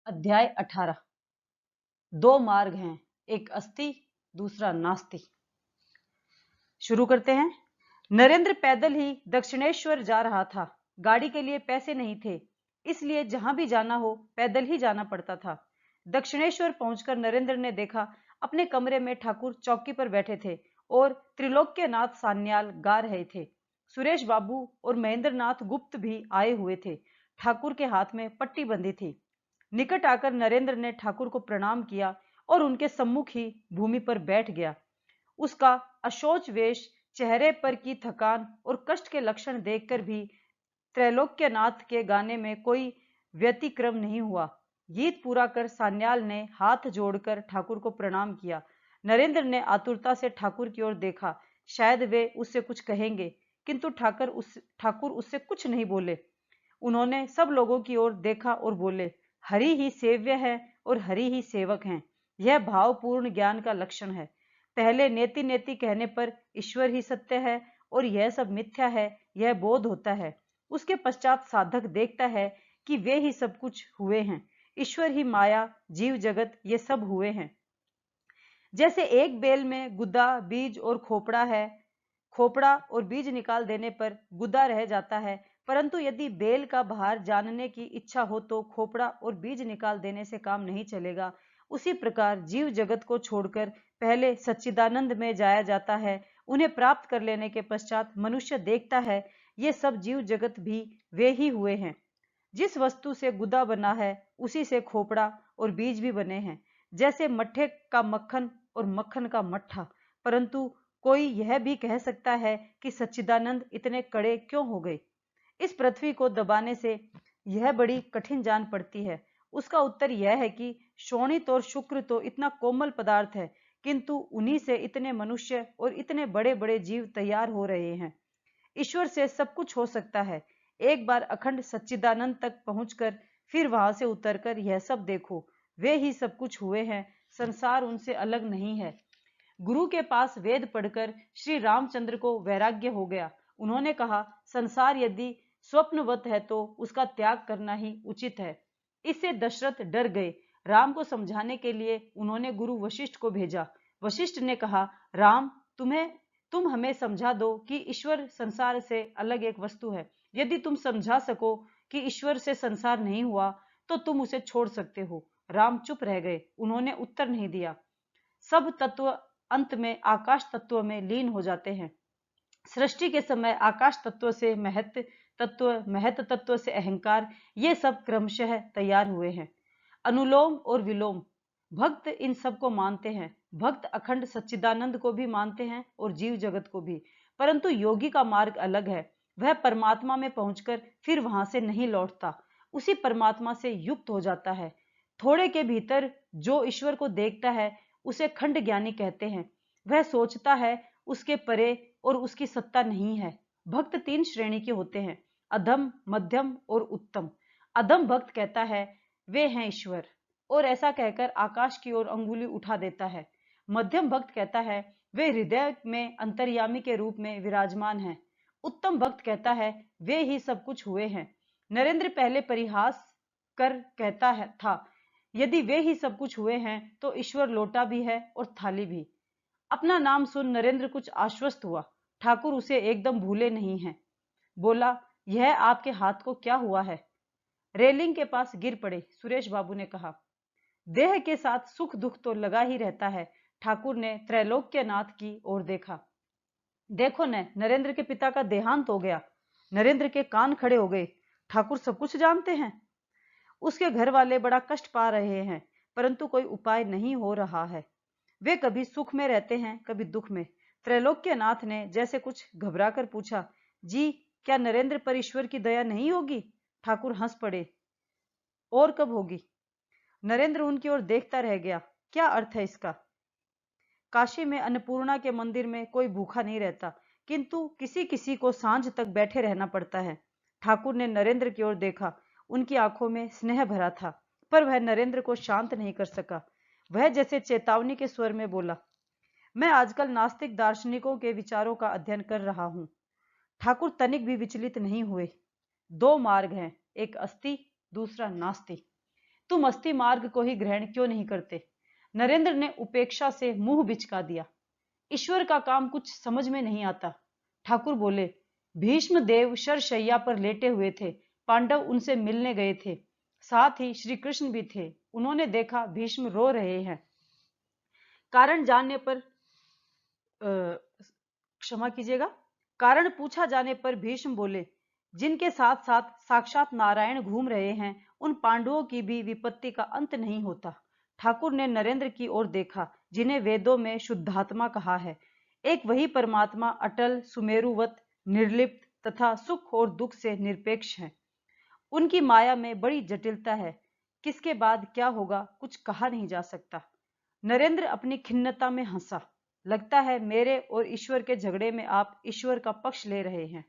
अध्याय 18। दो मार्ग हैं, एक अस्ति दूसरा नास्ति। शुरू करते हैं। नरेंद्र पैदल ही दक्षिणेश्वर जा रहा था। गाड़ी के लिए पैसे नहीं थे, इसलिए जहां भी जाना हो पैदल ही जाना पड़ता था। दक्षिणेश्वर पहुंचकर नरेंद्र ने देखा अपने कमरे में ठाकुर चौकी पर बैठे थे और त्रिलोक्यनाथ सान्याल गा रहे थे। सुरेश बाबू और महेंद्रनाथ गुप्त भी आए हुए थे। ठाकुर के हाथ में पट्टी बंधी थी। निकट आकर नरेंद्र ने ठाकुर को प्रणाम किया और उनके सम्मुख ही भूमि पर बैठ गया। उसका अशोच वेश, चेहरे पर की थकान और कष्ट के लक्षण देखकर भी त्रैलोक्यनाथ के गाने में कोई व्यतिक्रम नहीं हुआ। गीत पूरा कर सान्याल ने हाथ जोड़कर ठाकुर को प्रणाम किया। नरेंद्र ने आतुरता से ठाकुर की ओर देखा, शायद वे उससे कुछ कहेंगे, किंतु ठाकुर उससे कुछ नहीं बोले। उन्होंने सब लोगों की ओर देखा और बोले, हरि ही सेव्य है और हरि ही सेवक हैं। यह भावपूर्ण ज्ञान का लक्षण है। पहले नेति नेति कहने पर ईश्वर ही सत्य है और यह सब मिथ्या है, यह बोध होता है। उसके पश्चात साधक देखता है कि वे ही सब कुछ हुए हैं। ईश्वर ही माया, जीव जगत ये सब हुए हैं। जैसे एक बेल में गुदा, बीज और खोपड़ा है। खोपड़ा और बीज निकाल देने पर गुदा रह जाता है, परंतु यदि बेल का भार जानने की इच्छा हो तो खोपड़ा और बीज निकाल देने से काम नहीं चलेगा। उसी प्रकार जीव जगत को छोड़कर पहले सच्चिदानंद में जाया जाता है। उन्हें प्राप्त कर लेने के पश्चात मनुष्य देखता है ये सब जीव जगत भी वे ही हुए हैं। जिस वस्तु से गुदा बना है उसी से खोपड़ा और बीज भी बने हैं। जैसे मट्ठे का मक्खन और मक्खन का मट्ठा। परंतु कोई यह भी कह सकता है कि सच्चिदानंद इतने कड़े क्यों हो गए? इस पृथ्वी को दबाने से यह बड़ी कठिन जान पड़ती है। उसका उत्तर यह है कि शोणित और शुक्र तो इतना कोमल पदार्थ है, किंतु उन्हीं से इतने मनुष्य और इतने बड़े बड़े जीव तैयार हो रहे हैं। ईश्वर से सब कुछ हो सकता है। एक बार अखंड सच्चिदानंद तक पहुंचकर फिर वहां से उतरकर यह सब देखो, वे ही सब कुछ हुए हैं। संसार उनसे अलग नहीं है। गुरु के पास वेद पढ़कर श्री रामचंद्र को वैराग्य हो गया। उन्होंने कहा, संसार यदि स्वप्नवत है तो उसका त्याग करना ही उचित है। इससे दशरथ डर गए। राम को समझाने के लिए उन्होंने गुरु वशिष्ठ को भेजा। वशिष्ठ ने कहा, राम, तुम हमें समझा दो कि ईश्वर संसार से अलग एक वस्तु है। यदि तुम समझा सको कि ईश्वर से संसार नहीं हुआ तो तुम उसे छोड़ सकते हो। राम चुप रह गए। उन्होंने उत्तर नहीं दिया। सब तत्व अंत में आकाश तत्व में लीन हो जाते हैं। सृष्टि के समय आकाश तत्व से महत तत्व, महत तत्व से अहंकार, ये सब क्रमशः तैयार हुए हैं। अनुलोम और विलोम, भक्त इन सब को मानते हैं। भक्त अखंड सच्चिदानंद को भी मानते हैं और जीव जगत को भी। परंतु योगी का मार्ग अलग है। वह परमात्मा में पहुंचकर फिर वहां से नहीं लौटता, उसी परमात्मा से युक्त हो जाता है। थोड़े के भीतर जो ईश्वर को देखता है उसे खंड ज्ञानी कहते हैं। वह सोचता है उसके परे और उसकी सत्ता नहीं है। भक्त तीन श्रेणी के होते हैं, अधम, मध्यम और उत्तम। अधम भक्त कहता है वे हैं ईश्वर, और ऐसा कहकर आकाश की ओर अंगुली उठा देता है। मध्यम भक्त कहता है वे हृदय में अंतर्यामी के रूप में विराजमान हैं। उत्तम भक्त कहता है वे ही सब कुछ हुए हैं। नरेंद्र पहले परिहास कर कहता है था, यदि वे ही सब कुछ हुए हैं तो ईश्वर लोटा भी है और थाली भी। अपना नाम सुन नरेंद्र कुछ आश्वस्त हुआ। ठाकुर उसे एकदम भूले नहीं हैं। बोला, यह आपके हाथ को क्या हुआ है? रेलिंग के पास गिर पड़े, सुरेश बाबू ने कहा। देह के साथ सुख दुख तो लगा ही रहता है। ठाकुर ने त्रैलोक्यनाथ की ओर देखा। देखो न, नरेंद्र के पिता का देहांत हो गया। नरेंद्र के कान खड़े हो गए। ठाकुर सब कुछ जानते हैं। उसके घर वाले बड़ा कष्ट पा रहे हैं, परंतु कोई उपाय नहीं हो रहा है। वे कभी सुख में रहते हैं, कभी दुख में। त्रैलोक्यनाथ ने जैसे कुछ घबरा कर पूछा, जी, क्या नरेंद्र पर ईश्वर की दया नहीं होगी? ठाकुर हंस पड़े। और कब होगी? नरेंद्र उनकी ओर देखता रह गया। क्या अर्थ है इसका? काशी में अन्नपूर्णा के मंदिर में कोई भूखा नहीं रहता, किंतु किसी किसी को सांझ तक बैठे रहना पड़ता है। ठाकुर ने नरेंद्र की ओर देखा। उनकी आंखों में स्नेह भरा था, पर वह नरेंद्र को शांत नहीं कर सका। वह जैसे चेतावनी के स्वर में बोला, मैं आजकल नास्तिक दार्शनिकों के विचारों का अध्ययन कर रहा हूं। ठाकुर तनिक भी विचलित नहीं हुए। दो मार्ग हैं, एक अस्ति दूसरा नास्ति। तुम अस्थि मार्ग को ही ग्रहण क्यों नहीं करते? नरेंद्र ने उपेक्षा से मुंह बिचका दिया। ईश्वर का काम कुछ समझ में नहीं आता। ठाकुर बोले, भीष्म देव शरशैया पर लेटे हुए थे। पांडव उनसे मिलने गए थे। साथ ही श्री कृष्ण भी थे। उन्होंने देखा भीष्म रो रहे हैं। कारण जानने पर क्षमा कीजिएगा, कारण पूछा जाने पर भीष्म बोले, जिनके साथ साथ साक्षात नारायण घूम रहे हैं, उन पांडवों की भी विपत्ति का अंत नहीं होता। ठाकुर ने नरेंद्र की ओर देखा, जिन्हें वेदों में शुद्धात्मा कहा है। एक वही परमात्मा अटल, सुमेरुवत, निर्लिप्त तथा सुख और दुख से निरपेक्ष है। उनकी माया में बड़ी जटिलता है। किसके बाद क्या होगा कुछ कहा नहीं जा सकता। नरेंद्र अपनी खिन्नता में हंसा। लगता है मेरे और ईश्वर के झगड़े में आप ईश्वर का पक्ष ले रहे हैं।